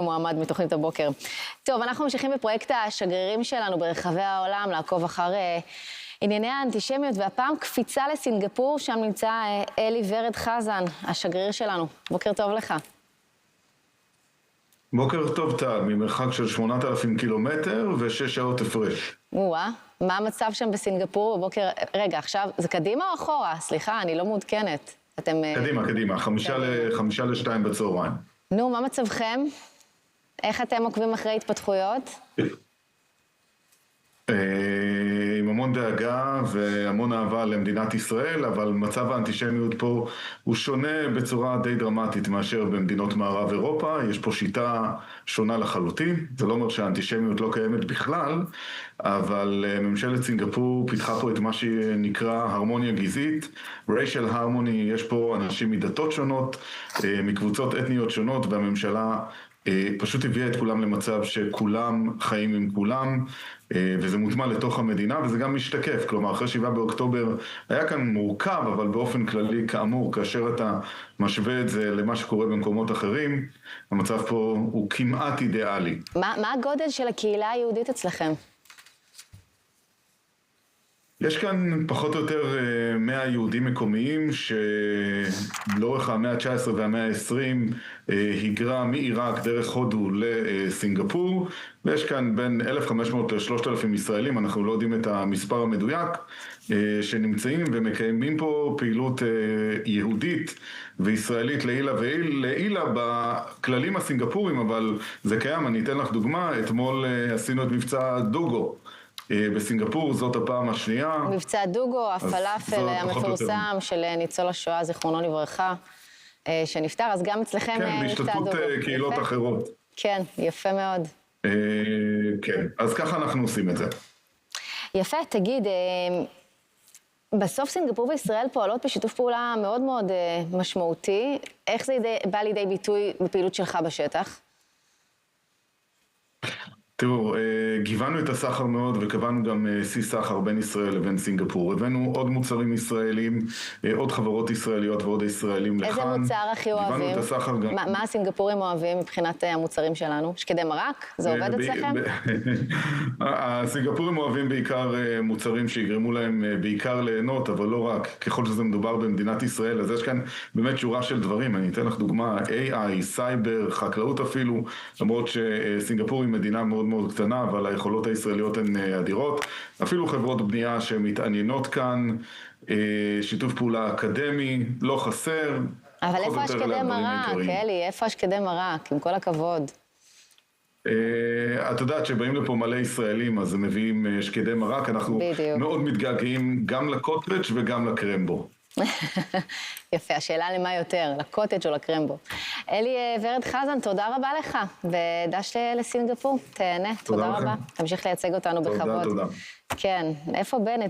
מועמד מתוכנית הבוקר. טוב, אנחנו ממשיכים בפרויקט השגרירים שלנו ברחבי העולם, לעקוב אחר ענייני האנטישמיות, והפעם קפיצה לסינגפור, שם נמצא אלי ורד חזן, השגריר שלנו. בוקר טוב לך. בוקר טוב טל, ממרחק של 8,000 קילומטר ו6 שעות הפרש. מה המצב שם בסינגפור בבוקר? רגע, עכשיו, זה קדימה או אחורה? סליחה, אני לא מעודכנת. קדימה, 1:55 בצהריים. נו, מה מצבכם? איך אתם עוקבים אחרי התפתחויות? עם המון דאגה והמון אהבה למדינת ישראל, אבל מצב האנטישמיות פה הוא שונה בצורה די דרמטית מאשר במדינות מערב אירופה. יש פה שיטה שונה לחלוטין. זה לא אומר שהאנטישמיות לא קיימת בכלל, אבל ממשלת סינגפור פיתחה פה את מה שנקרא הרמוניה גזעית, racial harmony. יש פה אנשים מדתות שונות, מקבוצות אתניות שונות, והממשלה פשוט הביאה את כולם למצב שכולם חיים עם כולם, וזה מוטמע לתוך המדינה, וזה גם משתקף. כלומר, אחרי 7 באוקטובר היה כאן מורכב, אבל באופן כללי, כאמור, כאשר אתה משווה את זה למה שקורה במקומות אחרים, המצב פה הוא כמעט אידיאלי. מה הגודל של הקהילה היהודית אצלכם? יש כאן פחות או יותר 100 יהודים מקומיים שלאורך המאה ה-19 והמאה ה-20 היגרה מעיראק דרך הודו לסינגפור, ויש כאן בין 1,500 ל-3,000 ישראלים, אנחנו לא יודעים את המספר המדויק, שנמצאים ומקיימים פה פעילות יהודית וישראלית לעילה בכללים הסינגפוריים, אבל זה קיים. אני אתן לך דוגמה. אתמול עשינו את מבצע דוגו בסינגפור, זאת הפעם השנייה. מבצע דוגו, הפלאפל המפורסם של ניצול השואה, זיכרונו לברכה, שנפטר, אז גם אצלכם מבצע דוגו. כן, בהשתתפות קהילות אחרות. כן, יפה מאוד. כן, אז ככה אנחנו עושים את זה. יפה, תגיד, בסוף סינגפור וישראל פועלות בשיתוף פעולה מאוד מאוד משמעותי. איך זה בא לידי ביטוי בפעילות שלך בשטח? תראו, גיוונו את הסחר מאוד וקבענו גם שיא סחר בין ישראל לבין סינגפור. הבאנו עוד מוצרים ישראלים, עוד חברות ישראליות ועוד ישראלים לכאן. איזה מוצר הכי אוהבים? גיוונו את הסחר גם... מה הסינגפורים אוהבים מבחינת המוצרים שלנו? שקדי מרק? זה עובד אצלכם? הסינגפורים אוהבים בעיקר מוצרים שיגרמו להם בעיקר ליהנות, אבל לא רק. ככל שזה מדובר במדינת ישראל, אז יש כאן באמת שורה של דברים. אני אתן לך דוגמה, AI, סייבר, חקלאות אפילו, למרות שסינגפור היא מדינה מאוד מאוד קטנה, אבל היכולות הישראליות הן אדירות. אפילו חברות בנייה שמתעניינות כאן, שיתוף פעולה אקדמי, לא חסר. אבל איפה השקדי מרק, אלי? איפה השקדי מרק? עם כל הכבוד. את יודעת שבאים לפה מלא ישראלים, אז הם מביאים שקדי מרק. אנחנו מאוד מתגעגעים גם לקוטג' וגם לקרמבו. יפה, השאלה למה יותר, לקוטג' או לקרמבו. אלי ורד חזן, תודה רבה לך, ודש לסינגפור, תהנה, תודה רבה. תמשיך לייצג אותנו בכבוד. תודה. כן, איפה בנט?